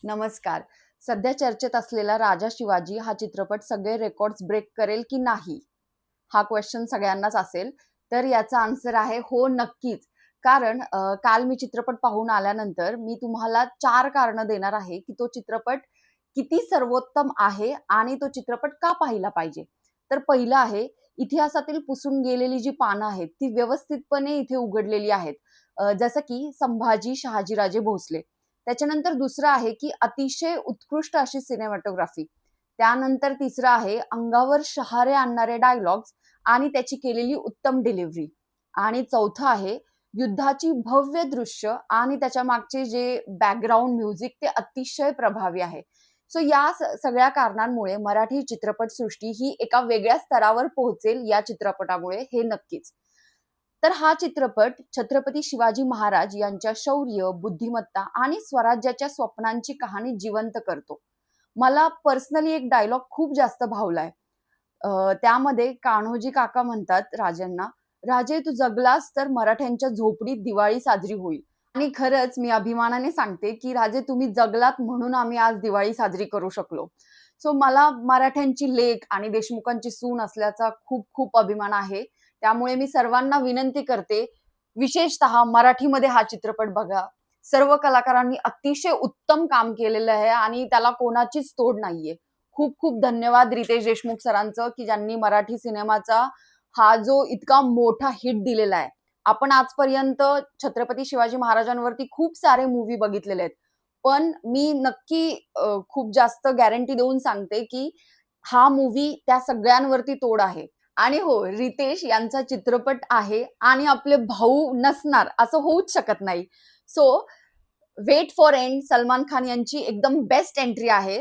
नमस्कार. सध्या चर्चेत असलेला राजा शिवाजी हा चित्रपट सगळे रेकॉर्ड्स ब्रेक करेल की नाही? हा क्वेश्चन सगळ्यांनाच असेल. तर याचा आन्सर आहे हो, नक्कीच. कारण काल मी चित्रपट पाहून आल्यानंतर मी तुम्हाला 4 कारणं देणार आहे, की तो चित्रपट किती सर्वोत्तम आहे आणि तो चित्रपट का पाहिला पाहिजे. तर पहिलं आहे, इतिहासातील पुसून गेलेली जी पानं आहेत, ती व्यवस्थितपणे इथे उघडलेली आहेत. जसं की संभाजी शहाजीराजे भोसले. त्याच्यानंतर दुसरं आहे, की अतिशय उत्कृष्ट अशी सिनेमॅटोग्राफी. त्यानंतर तिसरं आहे, अंगावर शहारे आणणारे डायलॉग्स आणि त्याची केलेली उत्तम डिलिव्हरी. आणि चौथं आहे, युद्धाची भव्य दृश्य आणि त्याच्या मागचे जे बॅकग्राऊंड म्युझिक ते अतिशय प्रभावी आहे. सो या सगळ्या कारणांमुळे मराठी चित्रपटसृष्टी ही एका वेगळ्या स्तरावर पोहोचेल या चित्रपटामुळे, हे नक्कीच. तर हा चित्रपट छत्रपती शिवाजी महाराज यांच्या शौर्य, बुद्धिमत्ता आणि स्वराज्याच्या स्वप्नांची कहाणी जिवंत करतो. मला पर्सनली एक डायलॉग खूप जास्त भावलाय. त्यामध्ये कान्होजी काका म्हणतात राजांना, "राजे तू जगलास तर मराठ्यांच्या झोपडीत दिवाळी साजरी होईल." आणि खरंच मी अभिमानाने सांगते, की राजे तुम्ही जगलात म्हणून आम्ही आज दिवाळी साजरी करू शकलो. सो मला मराठ्यांची लेक आणि देशमुखांची सून असल्याचा खूप खूप अभिमान आहे. त्यामुळे मी सर्वांना विनंती करते, विशेषतः मराठीमध्ये हा चित्रपट बघा. सर्व कलाकारांनी अतिशय उत्तम काम केलेलं आहे आणि त्याला कोणाचीच तोड नाहीये. खूप खूप धन्यवाद रितेश देशमुख सरांचं, की ज्यांनी मराठी सिनेमाचा हा जो इतका मोठा हिट दिलेला आहे. आपण आजपर्यंत छत्रपती शिवाजी महाराजांवरती खूप सारे मूव्ही बघितलेले आहेत. पण मी नक्की खूप जास्त गॅरंटी देऊन सांगते, की हा मूव्ही त्या सगळ्यांवरती तोड आहे. आणि हो, रितेश यांचा चित्रपट आहे आणि आपले भाऊ नसणार असं होऊच शकत नाही. So wait for end Salman Khan यांची एकदम बेस्ट एंट्री आहे.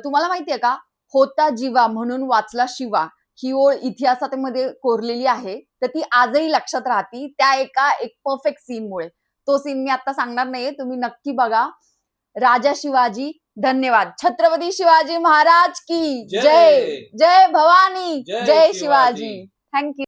तुम्हाला माहितीये का, होता जीवा म्हणून वाचला शिवा ही ओळ इतिहासामध्ये कोरलेली आहे. तर ती आजही लक्षात राहती त्या एक परफेक्ट सीनमुळे. तो सीन मी आता सांगणार नाहीये. तुम्ही नक्की बघा. राजा शिवाजी. धन्यवाद. छत्रपती शिवाजी महाराज की जय. जय जय भवानी. जय जय शिवाजी. शिवाजी. Thank you.